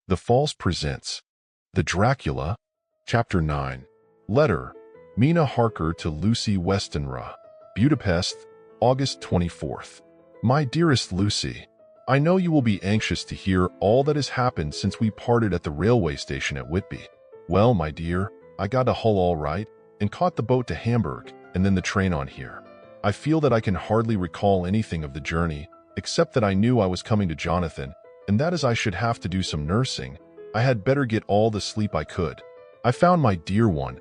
The Falls presents The Dracula, Chapter 9. Letter, Mina Harker to Lucy Westenra, Budapest, August 24th. My dearest Lucy, I know you will be anxious to hear all that has happened since we parted at the railway station at Whitby. Well, my dear, I got to Hull all right and caught the boat to Hamburg and then the train on here. I feel that I can hardly recall anything of the journey, except that I knew I was coming to Jonathan, and that as I should have to do some nursing, I had better get all the sleep I could. I found my dear one.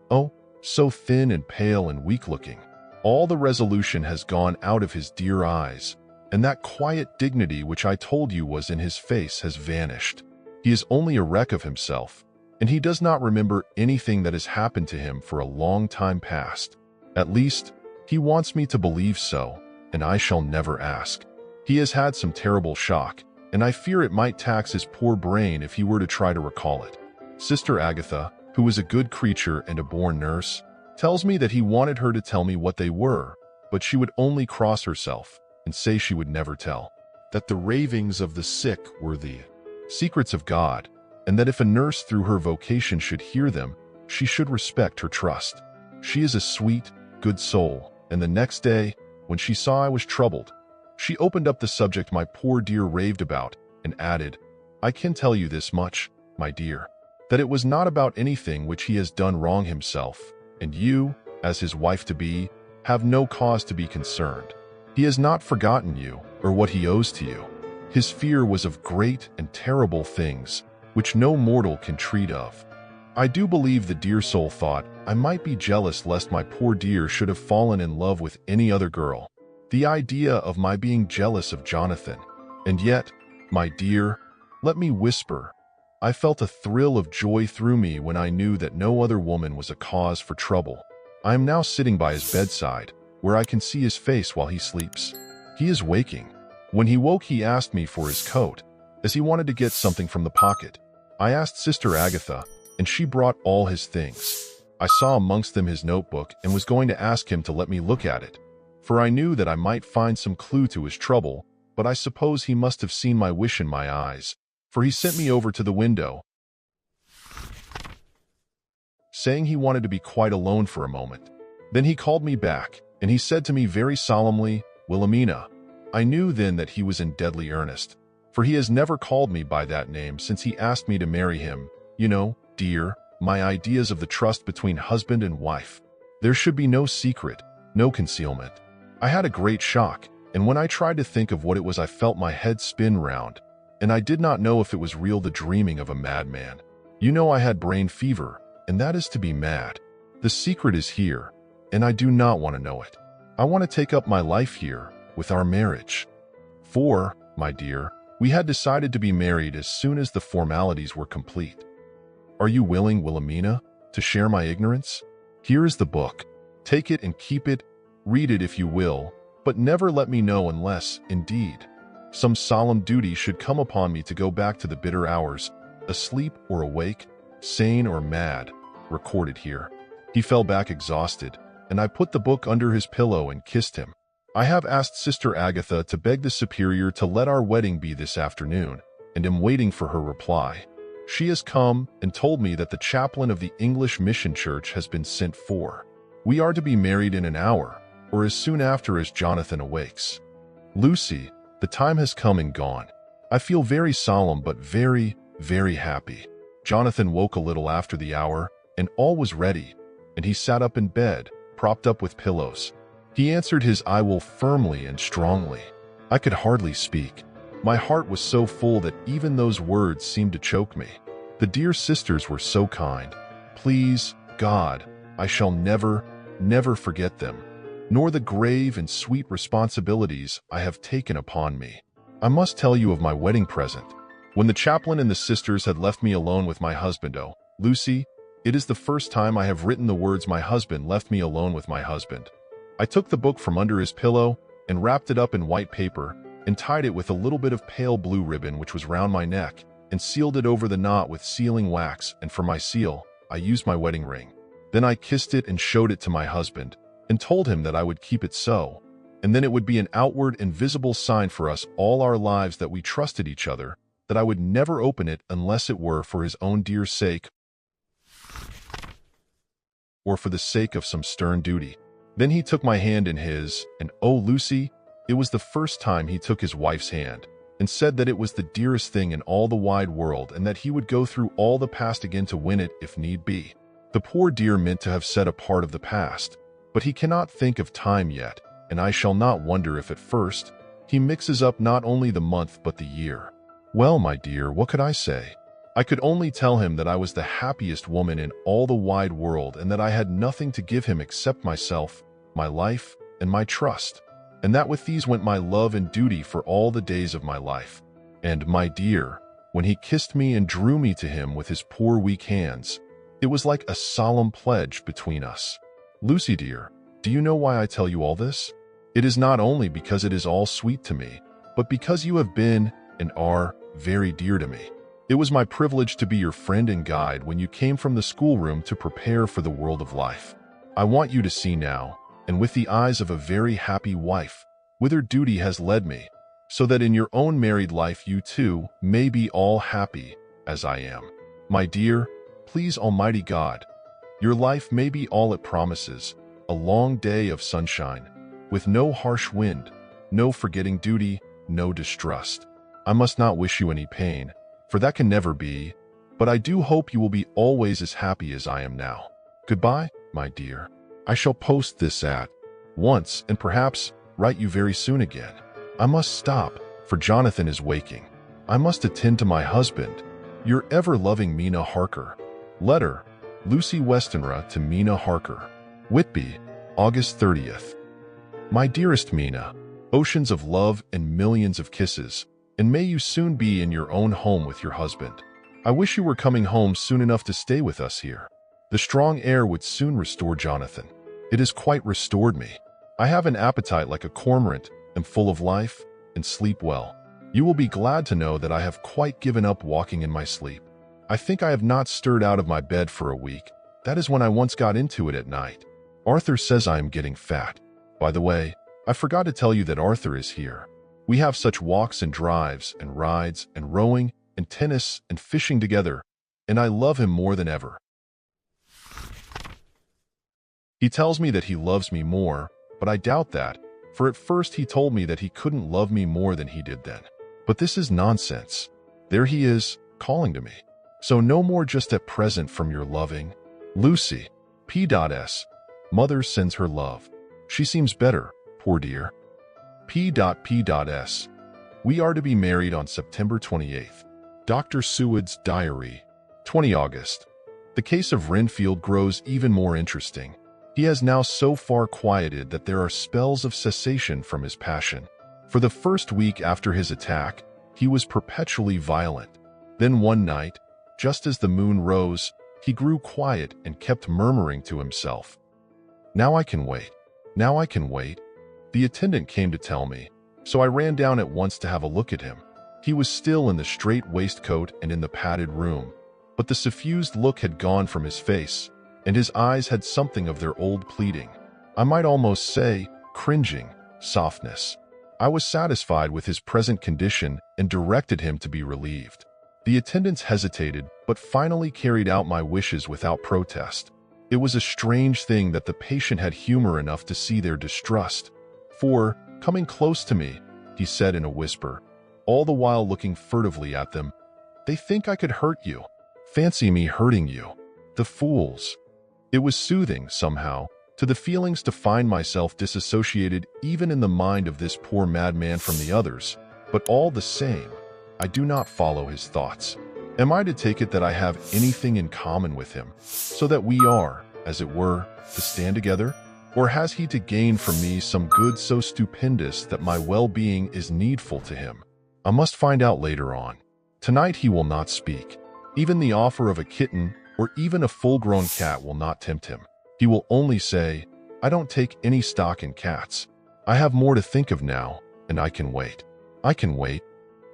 Oh, so thin and pale and weak-looking. All the resolution has gone out of his dear eyes, and that quiet dignity which I told you was in his face has vanished. He is only a wreck of himself, and he does not remember anything that has happened to him for a long time past. At least, he wants me to believe so, and I shall never ask. He has had some terrible shock, and I fear it might tax his poor brain if he were to try to recall it. Sister Agatha, who is a good creature and a born nurse, tells me that he wanted her to tell me what they were, but she would only cross herself and say she would never tell, that the ravings of the sick were the secrets of God, and that if a nurse through her vocation should hear them, she should respect her trust. She is a sweet, good soul, and the next day, when she saw I was troubled, she opened up the subject my poor dear raved about and added, I can tell you this much, my dear, that it was not about anything which he has done wrong himself, and you, as his wife-to-be, have no cause to be concerned. He has not forgotten you or what he owes to you. His fear was of great and terrible things, which no mortal can treat of. I do believe the dear soul thought I might be jealous lest my poor dear should have fallen in love with any other girl. The idea of my being jealous of Jonathan. And yet, my dear, let me whisper, I felt a thrill of joy through me when I knew that no other woman was a cause for trouble. I am now sitting by his bedside, where I can see his face while he sleeps. He is waking. When he woke, he asked me for his coat, as he wanted to get something from the pocket. I asked Sister Agatha, and she brought all his things. I saw amongst them his notebook and was going to ask him to let me look at it, for I knew that I might find some clue to his trouble, but I suppose he must have seen my wish in my eyes, for he sent me over to the window, saying he wanted to be quite alone for a moment. Then he called me back, and he said to me very solemnly, Wilhelmina. I knew then that he was in deadly earnest, for he has never called me by that name since he asked me to marry him. You know, dear, my ideas of the trust between husband and wife. There should be no secret, no concealment. I had a great shock, and when I tried to think of what it was, I felt my head spin round, and I did not know if it was real, the dreaming of a madman. You know I had brain fever, and that is to be mad. The secret is here, and I do not want to know it. I want to take up my life here, with our marriage. For, my dear, we had decided to be married as soon as the formalities were complete. Are you willing, Wilhelmina, to share my ignorance? Here is the book. Take it and keep it. Read it if you will, but never let me know unless, indeed, some solemn duty should come upon me to go back to the bitter hours, asleep or awake, sane or mad, recorded here. He fell back exhausted, and I put the book under his pillow and kissed him. I have asked Sister Agatha to beg the Superior to let our wedding be this afternoon, and am waiting for her reply. She has come and told me that the chaplain of the English Mission Church has been sent for. We are to be married in an hour, or as soon after as Jonathan awakes. Lucy, the time has come and gone. I feel very solemn but very, very happy. Jonathan woke a little after the hour, and all was ready, and he sat up in bed, propped up with pillows. He answered his I will firmly and strongly. I could hardly speak. My heart was so full that even those words seemed to choke me. The dear sisters were so kind. Please, God, I shall never, never forget them, nor the grave and sweet responsibilities I have taken upon me. I must tell you of my wedding present. When the chaplain and the sisters had left me alone with my husband, oh, Lucy, it is the first time I have written the words my husband left me alone with my husband. I took the book from under his pillow and wrapped it up in white paper and tied it with a little bit of pale blue ribbon which was round my neck and sealed it over the knot with sealing wax, and for my seal, I used my wedding ring. Then I kissed it and showed it to my husband, and told him that I would keep it so, and then it would be an outward and visible sign for us all our lives that we trusted each other, that I would never open it unless it were for his own dear sake or for the sake of some stern duty. Then he took my hand in his, and oh, Lucy, it was the first time he took his wife's hand, and said that it was the dearest thing in all the wide world and that he would go through all the past again to win it if need be. The poor dear meant to have said a part of the past, but he cannot think of time yet, and I shall not wonder if at first he mixes up not only the month but the year. Well, my dear, what could I say? I could only tell him that I was the happiest woman in all the wide world and that I had nothing to give him except myself, my life, and my trust, and that with these went my love and duty for all the days of my life. And, my dear, when he kissed me and drew me to him with his poor weak hands, it was like a solemn pledge between us. Lucy, dear, do you know why I tell you all this? It is not only because it is all sweet to me, but because you have been and are very dear to me. It was my privilege to be your friend and guide when you came from the schoolroom to prepare for the world of life. I want you to see now, and with the eyes of a very happy wife, whither duty has led me, so that in your own married life you too may be all happy as I am. My dear, please Almighty God, your life may be all it promises, a long day of sunshine, with no harsh wind, no forgetting duty, no distrust. I must not wish you any pain, for that can never be, but I do hope you will be always as happy as I am now. Goodbye, my dear. I shall post this at once and perhaps write you very soon again. I must stop, for Jonathan is waking. I must attend to my husband. Your ever-loving Mina Harker. Letter, Lucy Westenra to Mina Harker. Whitby, August 30th. My dearest Mina, oceans of love and millions of kisses, and may you soon be in your own home with your husband. I wish you were coming home soon enough to stay with us here. The strong air would soon restore Jonathan. It has quite restored me. I have an appetite like a cormorant, am full of life, and sleep well. You will be glad to know that I have quite given up walking in my sleep. I think I have not stirred out of my bed for a week. That is when I once got into it at night. Arthur says I am getting fat. By the way, I forgot to tell you that Arthur is here. We have such walks and drives and rides and rowing and tennis and fishing together, and I love him more than ever. He tells me that he loves me more, but I doubt that, for at first he told me that he couldn't love me more than he did then. But this is nonsense. There he is, calling to me. So no more just at present from your loving Lucy. P.S. Mother sends her love. She seems better, poor dear. P.P.S. We are to be married on September 28th. Dr. Seward's Diary, 20 August. The case of Renfield grows even more interesting. He has now so far quieted that there are spells of cessation from his passion. For the first week after his attack, he was perpetually violent. Then one night, just as the moon rose, he grew quiet and kept murmuring to himself, "Now I can wait. Now I can wait." The attendant came to tell me, so I ran down at once to have a look at him. He was still in the straight waistcoat and in the padded room, but the suffused look had gone from his face, and his eyes had something of their old pleading, I might almost say, cringing, softness. I was satisfied with his present condition and directed him to be relieved. The attendants hesitated, but finally carried out my wishes without protest. It was a strange thing that the patient had humor enough to see their distrust, for, coming close to me, he said in a whisper, all the while looking furtively at them, "They think I could hurt you. Fancy me hurting you. The fools." It was soothing, somehow, to the feelings to find myself disassociated even in the mind of this poor madman from the others, but all the same, I do not follow his thoughts. Am I to take it that I have anything in common with him, so that we are, as it were, to stand together? Or has he to gain from me some good so stupendous that my well-being is needful to him? I must find out later on. Tonight he will not speak. Even the offer of a kitten or even a full-grown cat will not tempt him. He will only say, "I don't take any stock in cats. I have more to think of now, and I can wait. I can wait."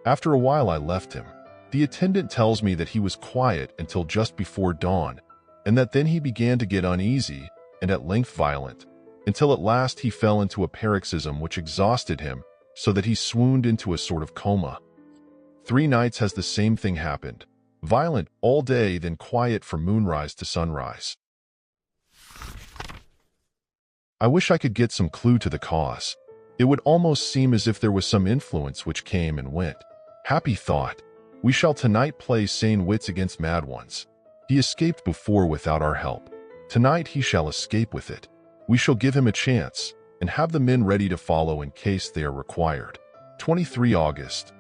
After a while I left him. The attendant tells me that he was quiet until just before dawn, and that then he began to get uneasy and at length violent, until at last he fell into a paroxysm which exhausted him so that he swooned into a sort of coma. 3 nights has the same thing happened. Violent all day, then quiet from moonrise to sunrise. I wish I could get some clue to the cause. It would almost seem as if there was some influence which came and went. Happy thought. We shall tonight play sane wits against mad ones. He escaped before without our help. Tonight he shall escape with it. We shall give him a chance, and have the men ready to follow in case they are required. 23 August.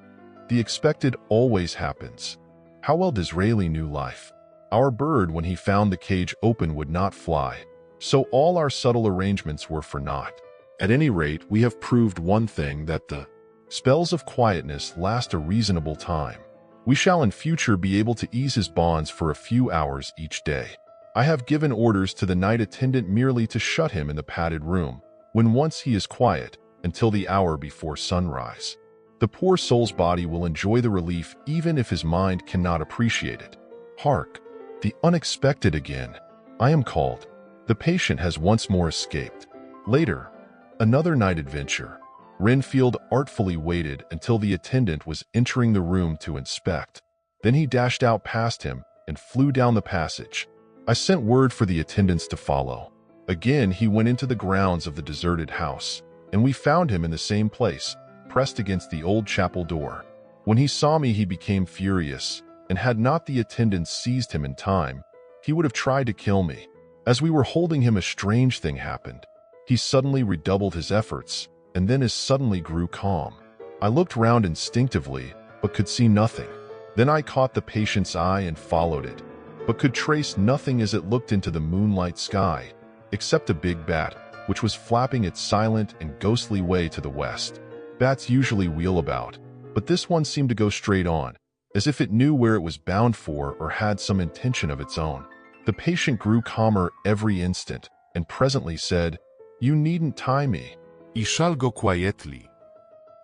The expected always happens. How well Disraeli knew life. Our bird, when he found the cage open, would not fly. So all our subtle arrangements were for naught. At any rate, we have proved one thing, that the spells of quietness last a reasonable time. We shall in future be able to ease his bonds for a few hours each day. I have given orders to the night attendant merely to shut him in the padded room, when once he is quiet, until the hour before sunrise. The poor soul's body will enjoy the relief even if his mind cannot appreciate it. Hark! The unexpected again. I am called. The patient has once more escaped. Later, another night adventure. Renfield artfully waited until the attendant was entering the room to inspect. Then he dashed out past him and flew down the passage. I sent word for the attendants to follow. Again he went into the grounds of the deserted house, and we found him in the same place, pressed against the old chapel door. When he saw me he became furious, and had not the attendants seized him in time, he would have tried to kill me. As we were holding him, a strange thing happened. He suddenly redoubled his efforts, and then as suddenly grew calm. I looked round instinctively, but could see nothing. Then I caught the patient's eye and followed it, but could trace nothing as it looked into the moonlight sky, except a big bat, which was flapping its silent and ghostly way to the west. Bats usually wheel about, but this one seemed to go straight on, as if it knew where it was bound for or had some intention of its own. The patient grew calmer every instant, and presently said, "You needn't tie me. I shall go quietly."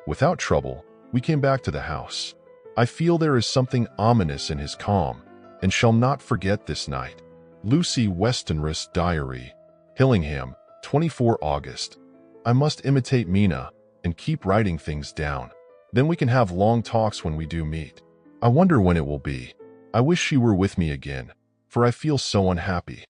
Without trouble, we came back to the house. I feel there is something ominous in his calm, and shall not forget this night. Lucy Westenra's Diary. Hillingham, 24 August. I must imitate Mina and keep writing things down. Then we can have long talks when we do meet. I wonder when it will be. I wish she were with me again, for I feel so unhappy.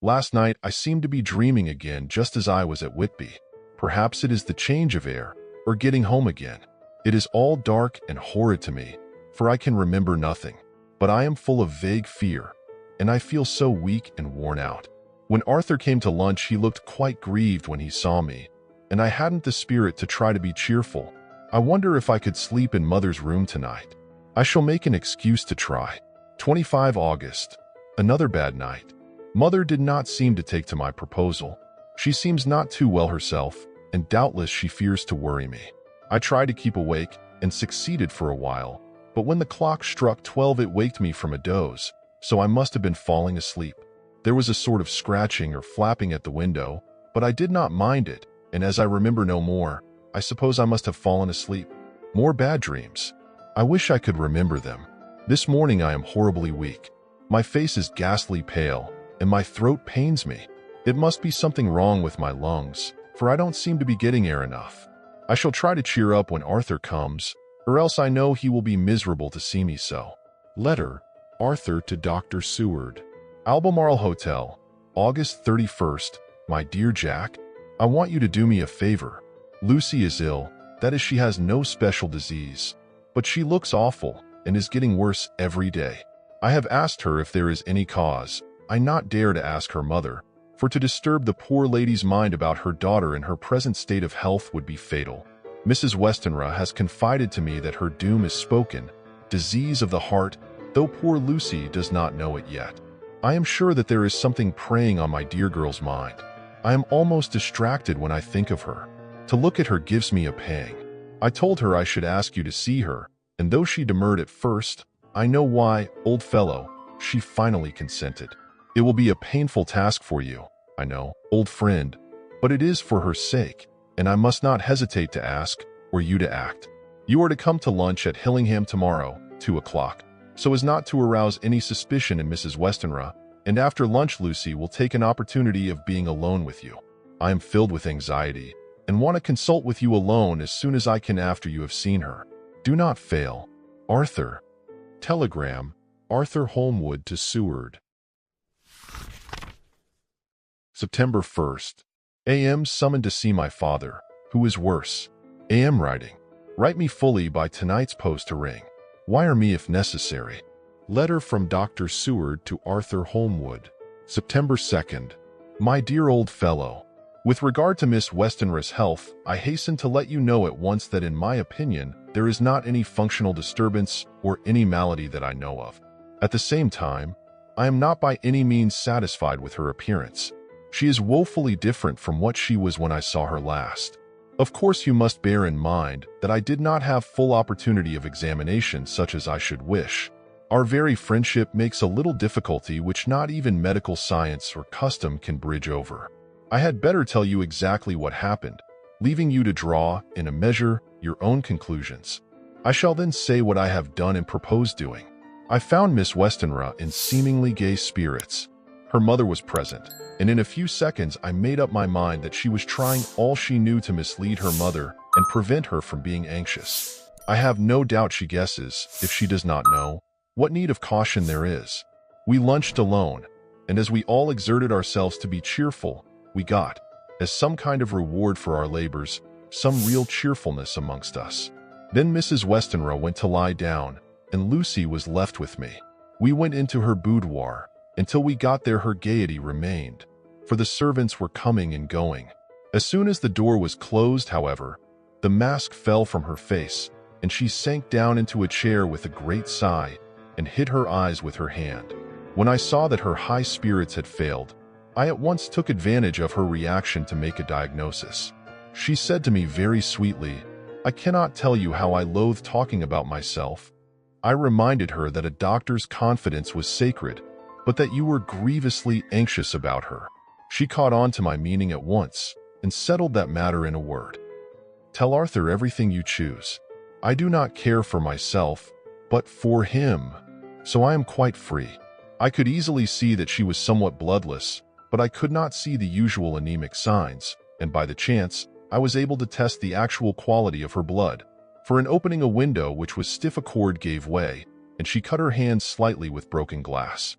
Last night I seemed to be dreaming again just as I was at Whitby. Perhaps it is the change of air, or getting home again. It is all dark and horrid to me, for I can remember nothing. But I am full of vague fear, and I feel so weak and worn out. When Arthur came to lunch he looked quite grieved when he saw me, and I hadn't the spirit to try to be cheerful. I wonder if I could sleep in Mother's room tonight. I shall make an excuse to try. 25 August. Another bad night. Mother did not seem to take to my proposal. She seems not too well herself, and doubtless she fears to worry me. I tried to keep awake, and succeeded for a while, but when the clock struck 12 it waked me from a doze, so I must have been falling asleep. There was a sort of scratching or flapping at the window, but I did not mind it, and as I remember no more, I suppose I must have fallen asleep. More bad dreams. I wish I could remember them. This morning I am horribly weak. My face is ghastly pale, and my throat pains me. It must be something wrong with my lungs, for I don't seem to be getting air enough. I shall try to cheer up when Arthur comes, or else I know he will be miserable to see me so. Letter, Arthur to Dr. Seward. Albemarle Hotel, August 31st. My dear Jack, I want you to do me a favor. Lucy is ill, that is, she has no special disease, but she looks awful and is getting worse every day. I have asked her if there is any cause. I not dare to ask her mother, for to disturb the poor lady's mind about her daughter in her present state of health would be fatal. Mrs. Westenra has confided to me that her doom is spoken, disease of the heart, though poor Lucy does not know it yet. I am sure that there is something preying on my dear girl's mind. I am almost distracted when I think of her. To look at her gives me a pang. I told her I should ask you to see her, and though she demurred at first, I know why, old fellow, she finally consented. It will be a painful task for you, I know, old friend, but it is for her sake, and I must not hesitate to ask, or you to act. You are to come to lunch at Hillingham tomorrow, 2 o'clock, so as not to arouse any suspicion in Mrs. Westenra, and after lunch Lucy will take an opportunity of being alone with you. I am filled with anxiety, and want to consult with you alone as soon as I can after you have seen her. Do not fail. Arthur. Telegram, Arthur Holmwood to Seward. September 1st. A.M. summoned to see my father, who is worse. A.M. writing. Write me fully by tonight's post to ring. Wire me if necessary. Letter from Dr. Seward to Arthur Holmwood. September 2nd. My dear old fellow, with regard to Miss Westenra's health, I hasten to let you know at once that in my opinion, there is not any functional disturbance or any malady that I know of. At the same time, I am not by any means satisfied with her appearance. She is woefully different from what she was when I saw her last. Of course, you must bear in mind that I did not have full opportunity of examination such as I should wish. Our very friendship makes a little difficulty which not even medical science or custom can bridge over. I had better tell you exactly what happened, leaving you to draw, in a measure, your own conclusions. I shall then say what I have done and propose doing. I found Miss Westenra in seemingly gay spirits. Her mother was present, and in a few seconds I made up my mind that she was trying all she knew to mislead her mother and prevent her from being anxious. I have no doubt she guesses, if she does not know, what need of caution there is. We lunched alone, and as we all exerted ourselves to be cheerful, we got, as some kind of reward for our labors, some real cheerfulness amongst us. Then Mrs. Westenra went to lie down, and Lucy was left with me. We went into her boudoir. Until we got there her gaiety remained, for the servants were coming and going. As soon as the door was closed, however, the mask fell from her face, and she sank down into a chair with a great sigh, and hid her eyes with her hand. When I saw that her high spirits had failed, I at once took advantage of her reaction to make a diagnosis. She said to me very sweetly, "I cannot tell you how I loathe talking about myself." I reminded her that a doctor's confidence was sacred, but that you were grievously anxious about her. She caught on to my meaning at once, and settled that matter in a word. Tell Arthur everything you choose. I do not care for myself, but for him, so I am quite free. I could easily see that she was somewhat bloodless, but I could not see the usual anemic signs, and by the chance, I was able to test the actual quality of her blood. For in opening a window which was stiff, a cord gave way, and she cut her hand slightly with broken glass.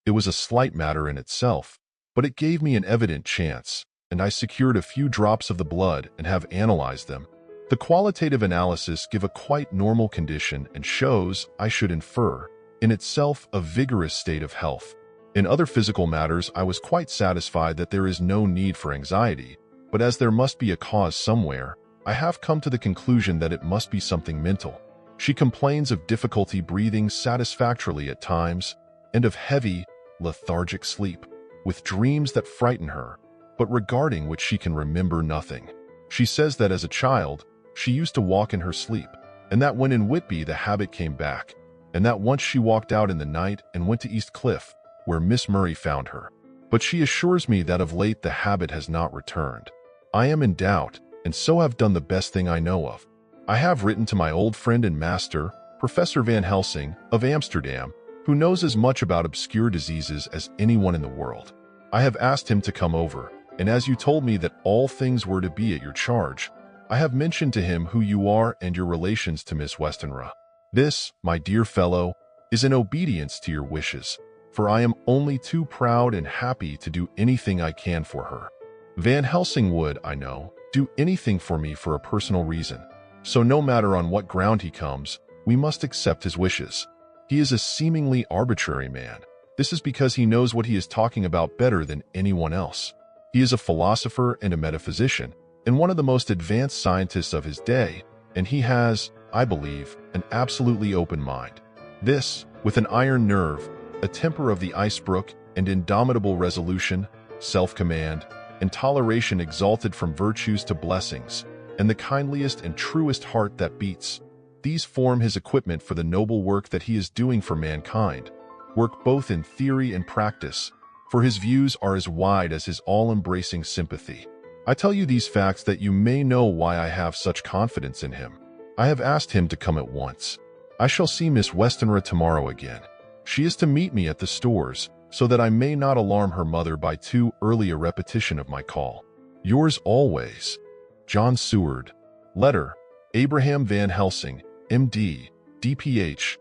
It was a slight matter in itself, but it gave me an evident chance, and I secured a few drops of the blood and have analyzed them. The qualitative analysis give a quite normal condition and shows, I should infer, in itself a vigorous state of health. In other physical matters, I was quite satisfied that there is no need for anxiety, but as there must be a cause somewhere, I have come to the conclusion that it must be something mental. She complains of difficulty breathing satisfactorily at times, and of heavy, lethargic sleep, with dreams that frighten her, but regarding which she can remember nothing. She says that as a child, she used to walk in her sleep, and that when in Whitby the habit came back, and that once she walked out in the night and went to East Cliff, where Miss Murray found her. But she assures me that of late the habit has not returned. I am in doubt, and so have done the best thing I know of. I have written to my old friend and master, Professor Van Helsing, of Amsterdam, who knows as much about obscure diseases as anyone in the world. I have asked him to come over, and as you told me that all things were to be at your charge, I have mentioned to him who you are and your relations to Miss Westenra. This, my dear fellow, is in obedience to your wishes, for I am only too proud and happy to do anything I can for her. Van Helsing would, I know, do anything for me for a personal reason, so no matter on what ground he comes, we must accept his wishes. He is a seemingly arbitrary man. This is because he knows what he is talking about better than anyone else. He is a philosopher and a metaphysician, and one of the most advanced scientists of his day, and he has, I believe, an absolutely open mind. This, with an iron nerve, a temper of the icebrook, and indomitable resolution, self-command, and toleration exalted from virtues to blessings, and the kindliest and truest heart that beats, these form his equipment for the noble work that he is doing for mankind, work both in theory and practice, for his views are as wide as his all-embracing sympathy. I tell you these facts that you may know why I have such confidence in him. I have asked him to come at once. I shall see Miss Westenra tomorrow again. She is to meet me at the stores, so that I may not alarm her mother by too early a repetition of my call. Yours always, John Seward. Letter, Abraham Van Helsing, M.D., D.Ph.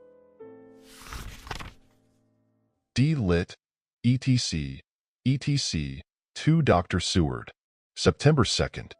D. Lit. etc. etc. to Dr. Seward. September 2nd.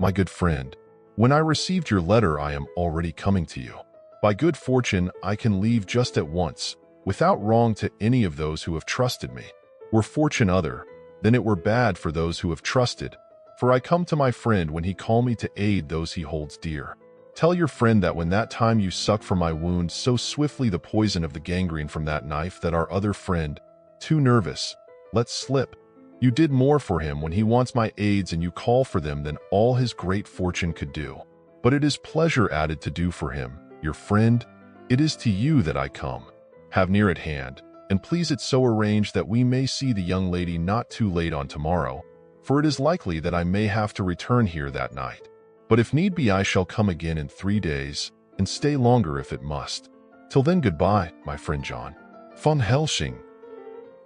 My good friend, when I received your letter, I am already coming to you. By good fortune, I can leave just at once, without wrong to any of those who have trusted me. Were fortune other, then it were bad for those who have trusted, for I come to my friend when he call me to aid those he holds dear. Tell your friend that when that time you suck from my wound so swiftly the poison of the gangrene from that knife that our other friend, too nervous, let slip. You did more for him when he wants my aids and you call for them than all his great fortune could do. But it is pleasure added to do for him, your friend. It is to you that I come. Have near at hand, and please it so arrange that we may see the young lady not too late on tomorrow, for it is likely that I may have to return here that night. But if need be, I shall come again in 3 days, and stay longer if it must. Till then, goodbye, my friend John. Van Helsing.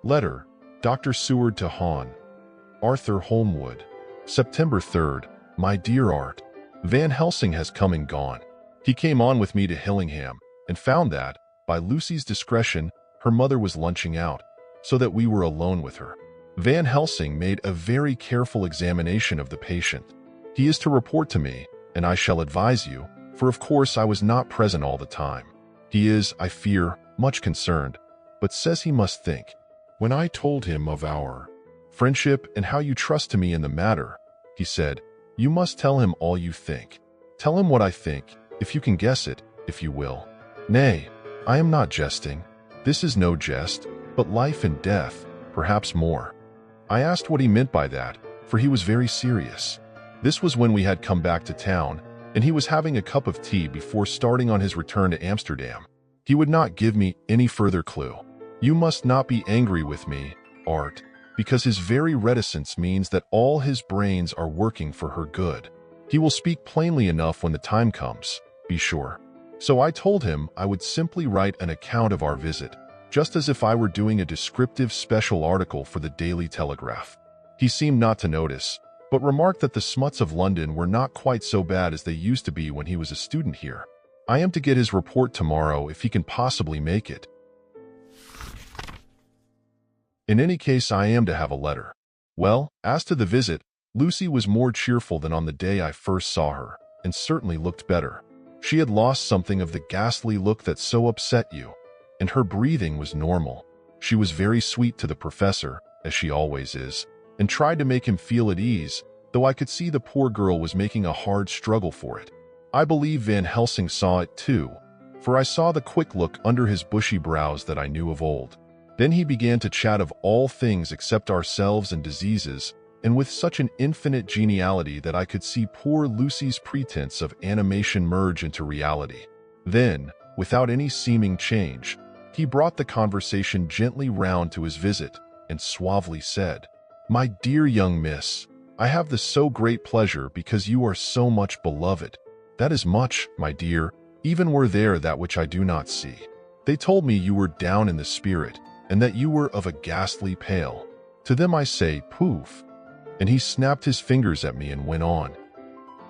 Letter, Dr. Seward to Hon. Arthur Holmwood. September 3rd. My dear Art, Van Helsing has come and gone. He came on with me to Hillingham, and found that, by Lucy's discretion, her mother was lunching out, so that we were alone with her. Van Helsing made a very careful examination of the patient. He is to report to me, and I shall advise you, for of course I was not present all the time. He is, I fear, much concerned, but says he must think. When I told him of our friendship and how you trust to me in the matter, he said, you must tell him all you think. Tell him what I think, if you can guess it, if you will. Nay, I am not jesting. This is no jest, but life and death, perhaps more. I asked what he meant by that, for he was very serious. This was when we had come back to town, and he was having a cup of tea before starting on his return to Amsterdam. He would not give me any further clue. You must not be angry with me, Art, because his very reticence means that all his brains are working for her good. He will speak plainly enough when the time comes, be sure. So I told him I would simply write an account of our visit, just as if I were doing a descriptive special article for the Daily Telegraph. He seemed not to notice, but remarked that the smuts of London were not quite so bad as they used to be when he was a student here. I am to get his report tomorrow if he can possibly make it. In any case, I am to have a letter. Well, as to the visit, Lucy was more cheerful than on the day I first saw her, and certainly looked better. She had lost something of the ghastly look that so upset you, and her breathing was normal. She was very sweet to the professor, as she always is, and tried to make him feel at ease, though I could see the poor girl was making a hard struggle for it. I believe Van Helsing saw it too, for I saw the quick look under his bushy brows that I knew of old. Then he began to chat of all things except ourselves and diseases, and with such an infinite geniality that I could see poor Lucy's pretense of animation merge into reality. Then, without any seeming change, he brought the conversation gently round to his visit, and suavely said, "My dear young miss, I have the so great pleasure because you are so much beloved. That is much, my dear, even were there that which I do not see. They told me you were down in the spirit, and that you were of a ghastly pale. To them I say, poof." And he snapped his fingers at me and went on.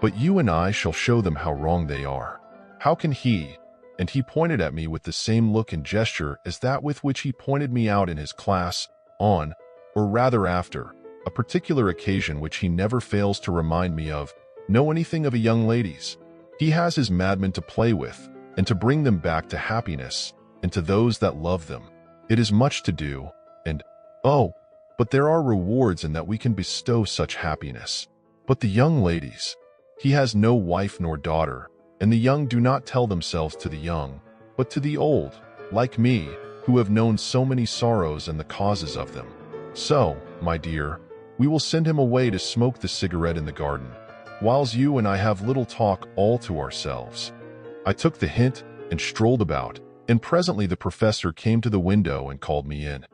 "But you and I shall show them how wrong they are. How can he?" And he pointed at me with the same look and gesture as that with which he pointed me out in his class, on, or rather after, a particular occasion which he never fails to remind me of, know anything of a young lady's. He has his madmen to play with, and to bring them back to happiness, and to those that love them. It is much to do, and, oh, but there are rewards in that we can bestow such happiness. But the young ladies, he has no wife nor daughter, and the young do not tell themselves to the young, but to the old, like me, who have known so many sorrows and the causes of them. So, my dear, we will send him away to smoke the cigarette in the garden, whiles you and I have little talk all to ourselves." I took the hint and strolled about, and presently the professor came to the window and called me in.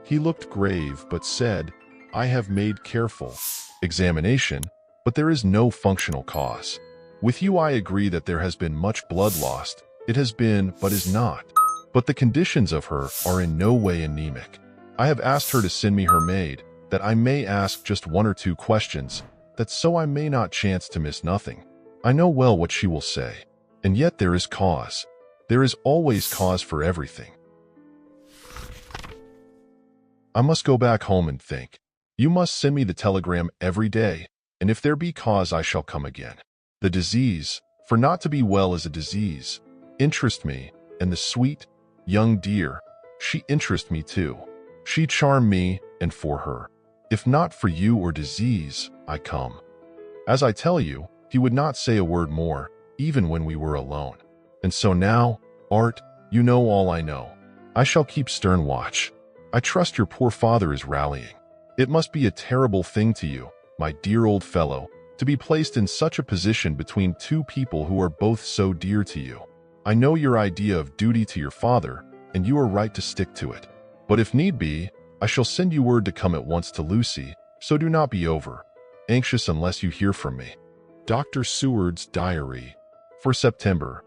He looked grave, but said, "I have made careful examination, but there is no functional cause. With you I agree that there has been much blood lost. It has been, but is not. But the conditions of her are in no way anemic. I have asked her to send me her maid, that I may ask just one or two questions, that so I may not chance to miss nothing. I know well what she will say, and yet there is cause. There is always cause for everything. I must go back home and think. You must send me the telegram every day, and if there be cause I shall come again. The disease, for not to be well is a disease, interest me, and the sweet, young dear, she interest me too. She charm me, and for her, if not for you or disease, I come. As I tell you, he would not say a word more, even when we were alone. And so now, Art, you know all I know. I shall keep stern watch. I trust your poor father is rallying. It must be a terrible thing to you, my dear old fellow, to be placed in such a position between two people who are both so dear to you. I know your idea of duty to your father, and you are right to stick to it. But if need be, I shall send you word to come at once to Lucy, so do not be anxious unless you hear from me. Dr. Seward's Diary. For September.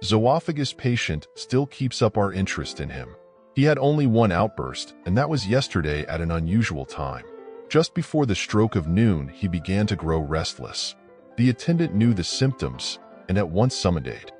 Zoophagus patient still keeps up our interest in him. He had only one outburst, and that was yesterday at an unusual time. Just before the stroke of noon, he began to grow restless. The attendant knew the symptoms and at once summoned aid.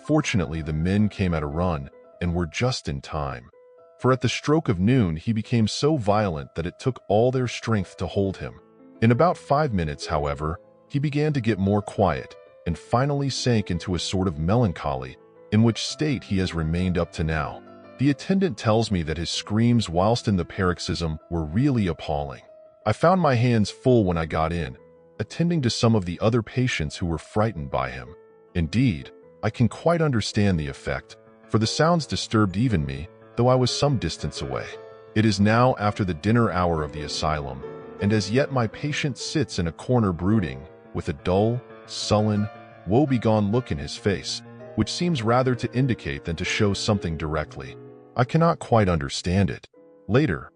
Fortunately, the men came at a run and were just in time. For at the stroke of noon, he became so violent that it took all their strength to hold him. In about 5 minutes, however, he began to get more quiet and finally sank into a sort of melancholy, in which state he has remained up to now. The attendant tells me that his screams whilst in the paroxysm were really appalling. I found my hands full when I got in, attending to some of the other patients who were frightened by him. Indeed, I can quite understand the effect, for the sounds disturbed even me, though I was some distance away. It is now after the dinner hour of the asylum, and as yet my patient sits in a corner brooding, with a dull, sullen, woebegone look in his face, which seems rather to indicate than to show something directly. I cannot quite understand it. Later,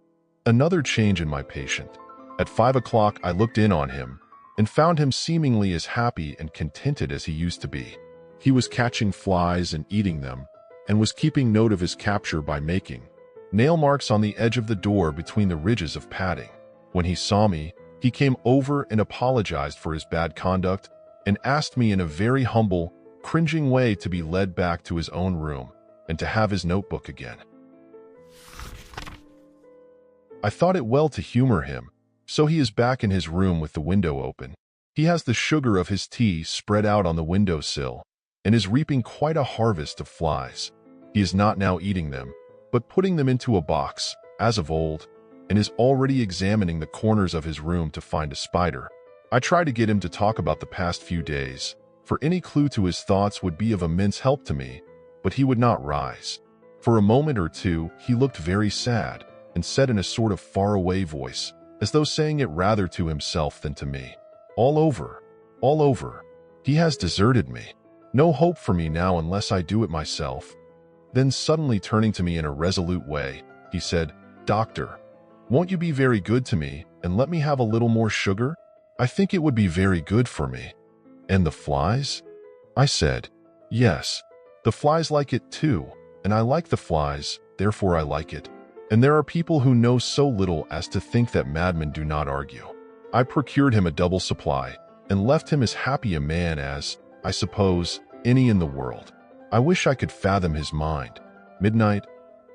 another change in my patient. At 5 o'clock I looked in on him, and found him seemingly as happy and contented as he used to be. He was catching flies and eating them, and was keeping note of his capture by making nail marks on the edge of the door between the ridges of padding. When he saw me, he came over and apologized for his bad conduct, and asked me in a very humble, cringing way to be led back to his own room, and to have his notebook again. I thought it well to humor him, so he is back in his room with the window open. He has the sugar of his tea spread out on the windowsill, and is reaping quite a harvest of flies. He is not now eating them, but putting them into a box, as of old, and is already examining the corners of his room to find a spider. I try to get him to talk about the past few days, for any clue to his thoughts would be of immense help to me, but he would not rise. For a moment or two, he looked very sad, and said in a sort of far-away voice, as though saying it rather to himself than to me, all over. He has deserted me. No hope for me now unless I do it myself." Then suddenly turning to me in a resolute way, he said, "Doctor, won't you be very good to me and let me have a little more sugar? I think it would be very good for me." "And the flies?" I said, "Yes, the flies like it too, and I like the flies, therefore I like it. And there are people who know so little as to think that madmen do not argue." I procured him a double supply, and left him as happy a man as, I suppose, any in the world. I wish I could fathom his mind. Midnight,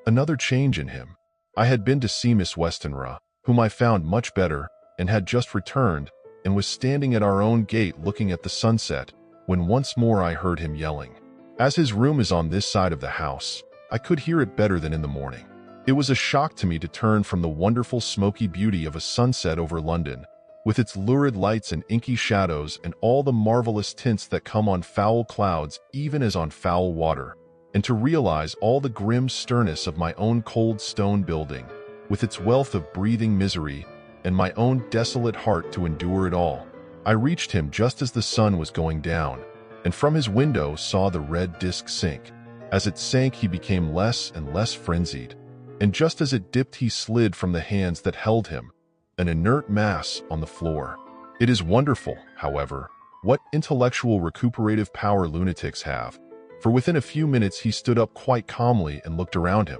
another change in him. I had been to see Miss Westenra, whom I found much better, and had just returned, and was standing at our own gate looking at the sunset, when once more I heard him yelling. As his room is on this side of the house, I could hear it better than in the morning. It was a shock to me to turn from the wonderful smoky beauty of a sunset over London, with its lurid lights and inky shadows and all the marvelous tints that come on foul clouds even as on foul water, and to realize all the grim sternness of my own cold stone building, with its wealth of breathing misery, and my own desolate heart to endure it all. I reached him just as the sun was going down, and from his window saw the red disk sink. As it sank, he became less and less frenzied, and just as it dipped he slid from the hands that held him, an inert mass on the floor. It is wonderful, however, what intellectual recuperative power lunatics have, for within a few minutes he stood up quite calmly and looked around him.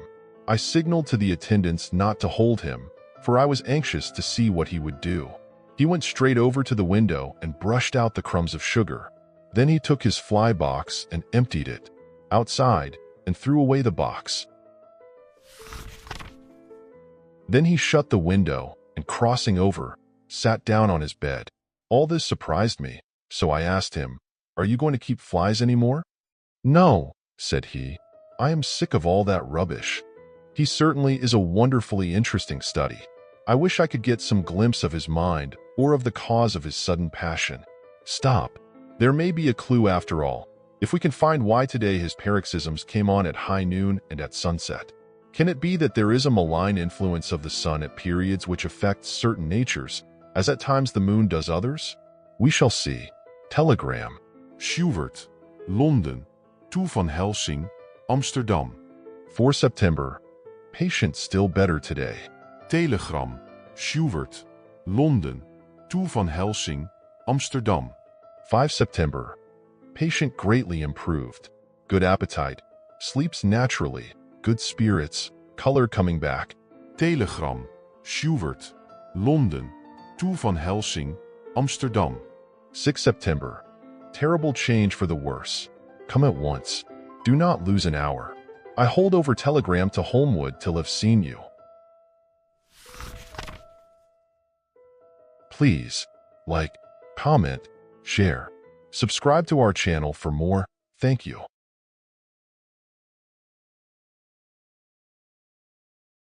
I signaled to the attendants not to hold him, for I was anxious to see what he would do. He went straight over to the window and brushed out the crumbs of sugar. Then he took his fly box and emptied it outside and threw away the box. Then he shut the window and, crossing over, sat down on his bed. All this surprised me, so I asked him, "Are you going to keep flies anymore?" "No," said he. "I am sick of all that rubbish." He certainly is a wonderfully interesting study. I wish I could get some glimpse of his mind or of the cause of his sudden passion. Stop. There may be a clue after all, if we can find why today his paroxysms came on at high noon and at sunset. Can it be that there is a malign influence of the sun at periods which affects certain natures, as at times the moon does others? We shall see. Telegram. Schubert, Londen, toe van Helsing, Amsterdam. 4 September. Patient still better today. Telegram, Schubert, Londen, toe van Helsing, Amsterdam. 5 September. Patient greatly improved. Good appetite. Sleeps naturally. Good spirits. Color coming back. Telegram, Schubert, Londen, toe van Helsing, Amsterdam. 6 September. Terrible change for the worse. Come at once. Do not lose an hour. I hold over telegram to Holmwood till have seen you. Please, like, comment, share, subscribe to our channel for more. Thank you.